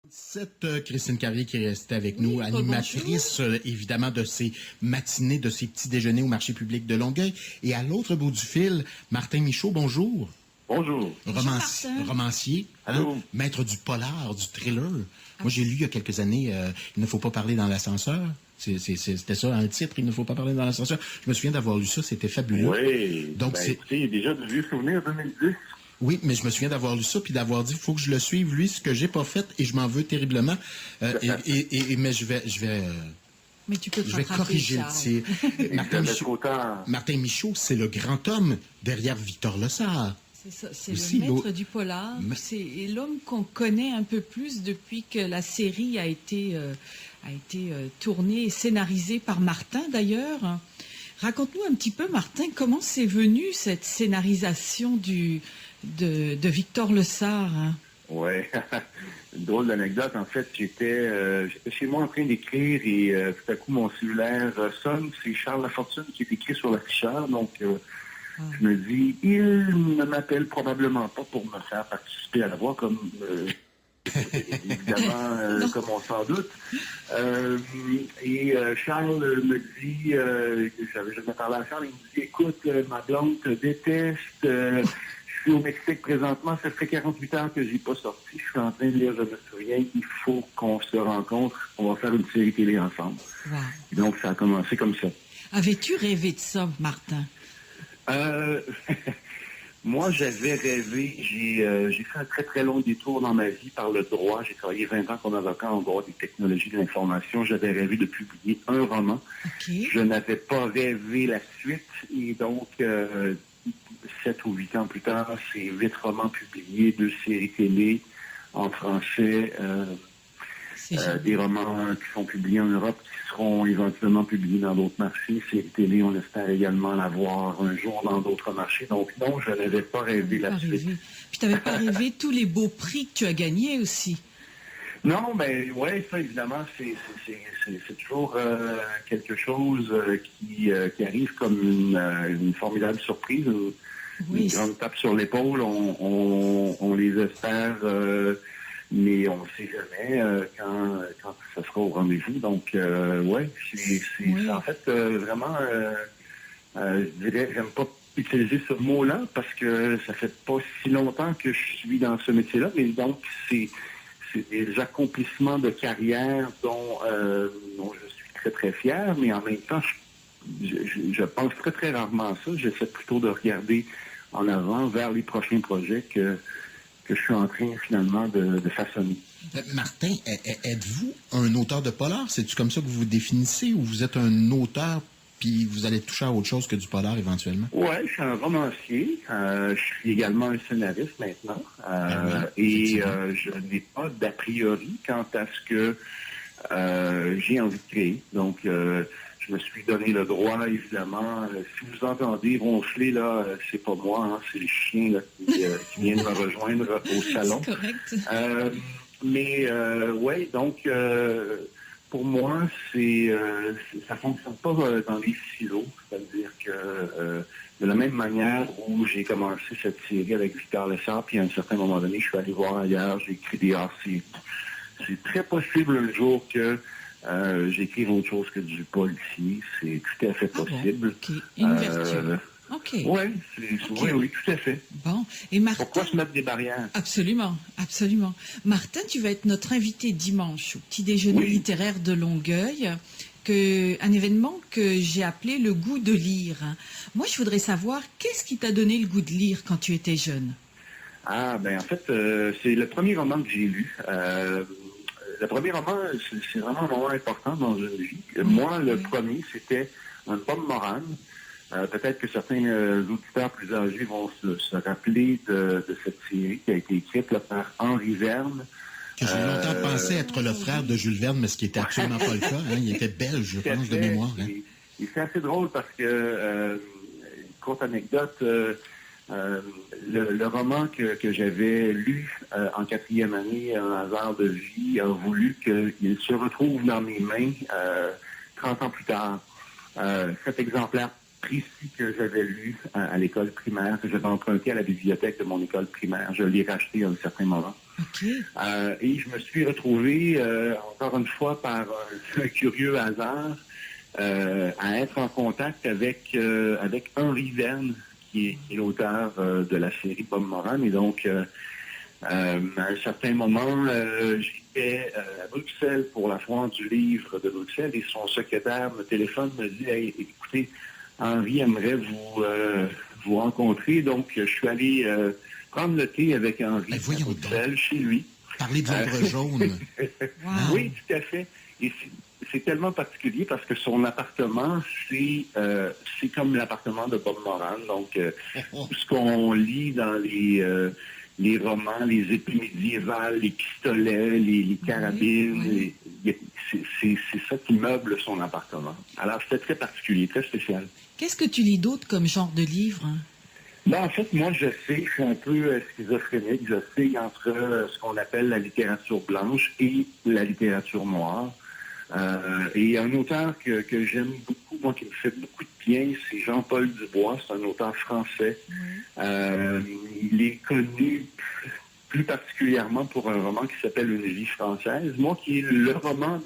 C'est Christine Carrier qui est restée avec nous, animatrice évidemment de ces matinées, de ces petits déjeuners au marché public de Longueuil. Et à l'autre bout du fil, Martin Michaud, bonjour. Bonjour. Romancier, maître du polar, du thriller. Moi, j'ai lu il y a quelques années Il ne faut pas parler dans l'ascenseur. C'était ça, un titre, Il ne faut pas parler dans l'ascenseur. Je me souviens d'avoir lu ça, c'était fabuleux. Oui, donc écoutez, déjà de vieux souvenirs 2010. Oui, mais je me souviens d'avoir lu ça puis d'avoir dit il faut que je le suive lui, ce que j'ai pas fait et je m'en veux terriblement. Mais je vais mais tu peux je vais corriger le tir. Martin Michaud, c'est le grand homme derrière Victor Lessard. C'est ça, c'est le maître du polar. C'est l'homme qu'on connaît un peu plus depuis que la série a été tournée et scénarisée par Martin d'ailleurs. Raconte-nous un petit peu, Martin, comment c'est venu cette scénarisation de Victor Lessard, hein? Oui, une drôle d'anecdote. En fait, j'étais chez moi en train d'écrire et tout à coup mon cellulaire sonne. C'est Charles Lafortune qui est écrit sur l'afficheur. Donc, je me dis, il ne m'appelle probablement pas pour me faire participer à la voix comme... évidemment, comme on s'en doute. Charles me dit, je me parlais à Charles, il me dit, écoute, ma blonde te déteste, je suis au Mexique présentement, ça fait 48 heures que j'ai pas sorti, je suis en train de lire Je me souviens, il faut qu'on se rencontre, on va faire une série télé ensemble. Wow. Et donc, ça a commencé comme ça. Avais-tu rêvé de ça, Martin? Moi, j'avais rêvé, j'ai fait un très, très long détour dans ma vie par le droit. J'ai travaillé 20 ans comme avocat en droit des technologies de l'information. J'avais rêvé de publier un roman. Okay. Je n'avais pas rêvé la suite. Et donc, 7 ou 8 ans plus tard, c'est 8 romans publiés, 2 séries télé en français, des romans qui sont publiés en Europe, qui seront éventuellement publiés dans d'autres marchés. Séries télé, on espère également l'avoir un jour dans d'autres marchés. Donc non, je n'avais pas rêvé là-dessus. Puis tu n'avais pas rêvé tous les beaux prix que tu as gagnés aussi. Non, mais oui, ça évidemment, c'est toujours quelque chose qui arrive comme une formidable surprise, une grande tape sur l'épaule. On les espère... mais on ne sait jamais quand ça sera au rendez-vous. Donc, c'est en fait vraiment, je dirais, j'aime pas utiliser ce mot-là parce que ça fait pas si longtemps que je suis dans ce métier-là, mais donc c'est des accomplissements de carrière dont je suis très, très fier, mais en même temps, je pense très, très rarement à ça. J'essaie plutôt de regarder en avant vers les prochains projets que je suis en train finalement de façonner. Martin, êtes-vous un auteur de polar? C'est-tu comme ça que vous vous définissez ou vous êtes un auteur puis vous allez toucher à autre chose que du polar éventuellement? Oui, je suis un romancier. Je suis également un scénariste maintenant. Je n'ai pas d'a priori quant à ce que j'ai envie de créer. Donc, je me suis donné le droit, évidemment. Si vous entendez ronfler, là, c'est pas moi, hein, c'est les chiens là, qui viennent me rejoindre au salon. C'est correct. Donc, pour moi, ça fonctionne pas dans les silos. C'est-à-dire que de la même manière où j'ai commencé cette série avec Victor Lessard, puis à un certain moment donné, je suis allé voir ailleurs, j'ai écrit des hors-séries. C'est très possible un jour que j'écrive autre chose que du policier. C'est tout à fait possible. Bon? Okay. Une vertu. Okay. Oui, tout à fait. Bon. Et Martin... Pourquoi se mettre des barrières? Absolument, absolument. Martin, tu vas être notre invité dimanche au petit déjeuner littéraire de Longueuil, un événement que j'ai appelé le goût de lire. Moi, je voudrais savoir, qu'est-ce qui t'a donné le goût de lire quand tu étais jeune? En fait, c'est le premier roman que j'ai lu. Le premier roman, c'est vraiment un moment important dans une vie. Moi, le premier, c'était un pomme morane. Peut-être que certains auditeurs plus âgés vont se rappeler de cette série qui a été écrite là, par Henri Verne. Que j'ai longtemps pensé être le frère de Jules Verne, mais ce qui était absolument pas le cas. Hein. Il était belge, je pense, de mémoire. Hein. Et c'est assez drôle parce que, courte anecdote, le roman que j'avais lu en 4e année, Un hasard de vie, a voulu qu'il se retrouve dans mes mains 30 ans plus tard. Cet exemplaire précis que j'avais lu à l'école primaire, que j'avais emprunté à la bibliothèque de mon école primaire. Je l'ai racheté à un certain moment. Okay. Et je me suis retrouvé, encore une fois, par un curieux hasard, à être en contact avec Henri Verne, qui est l'auteur de la série Bob Moran. Et donc, à un certain moment, j'étais à Bruxelles pour la foire du livre de Bruxelles et son secrétaire me téléphone, me dit « Hey, écoutez, Henri aimerait vous rencontrer. » Donc, je suis allé prendre le thé avec Henri à Bruxelles, chez lui. Parler de l'ombre jaune. Wow. Oui, tout à fait. Et c'est tellement particulier parce que son appartement, c'est comme l'appartement de Bob Moran. Donc, tout ce qu'on lit dans les romans, les épées médiévales, les pistolets, les carabines, c'est ça qui meuble son appartement. Alors, c'était très particulier, très spécial. Qu'est-ce que tu lis d'autre comme genre de livre? Ben, en fait, moi, je suis un peu schizophrénique. Je sais entre ce qu'on appelle la littérature blanche et la littérature noire. Et un auteur que j'aime beaucoup, moi, qui me fait beaucoup de bien, c'est Jean-Paul Dubois. C'est un auteur français. Il est connu plus particulièrement pour un roman qui s'appelle Une vie française. Moi, qui est le roman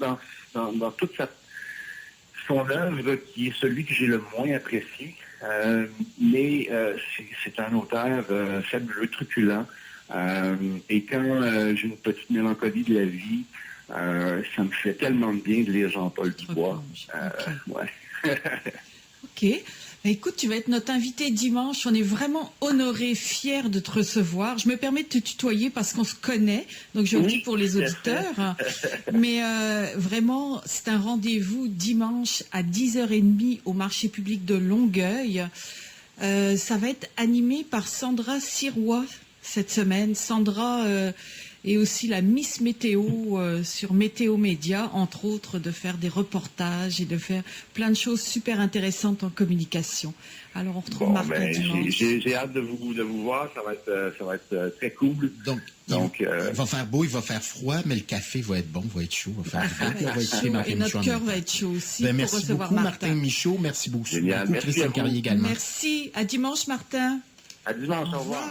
dans toute son œuvre qui est celui que j'ai le moins apprécié. Mais c'est un auteur fabuleux, truculent. Et quand j'ai une petite mélancolie de la vie, ça me fait tellement de bien de lire Jean-Paul Dubois. Ouais. OK. Ben, écoute, tu vas être notre invité dimanche. On est vraiment honorés, fiers de te recevoir. Je me permets de te tutoyer parce qu'on se connaît. Donc, je le dis pour les auditeurs. Mais vraiment, c'est un rendez-vous dimanche à 10h30 au marché public de Longueuil. Ça va être animé par Sandra Sirois cette semaine. Sandra est aussi la Miss Météo sur Météo Média, entre autres, de faire des reportages et de faire plein de choses super intéressantes en communication. Alors, on retrouve Martin dimanche. J'ai hâte de vous voir. Ça va être très cool. Donc il va faire beau, il va faire froid, mais le café va être bon, va être chaud. Va faire beau, va être chaud, et notre cœur va être chaud aussi pour merci recevoir beaucoup, Martin Michaud. Merci beaucoup. Génial. Christian Carrier également. Merci. À dimanche, Martin. À dimanche. Au revoir.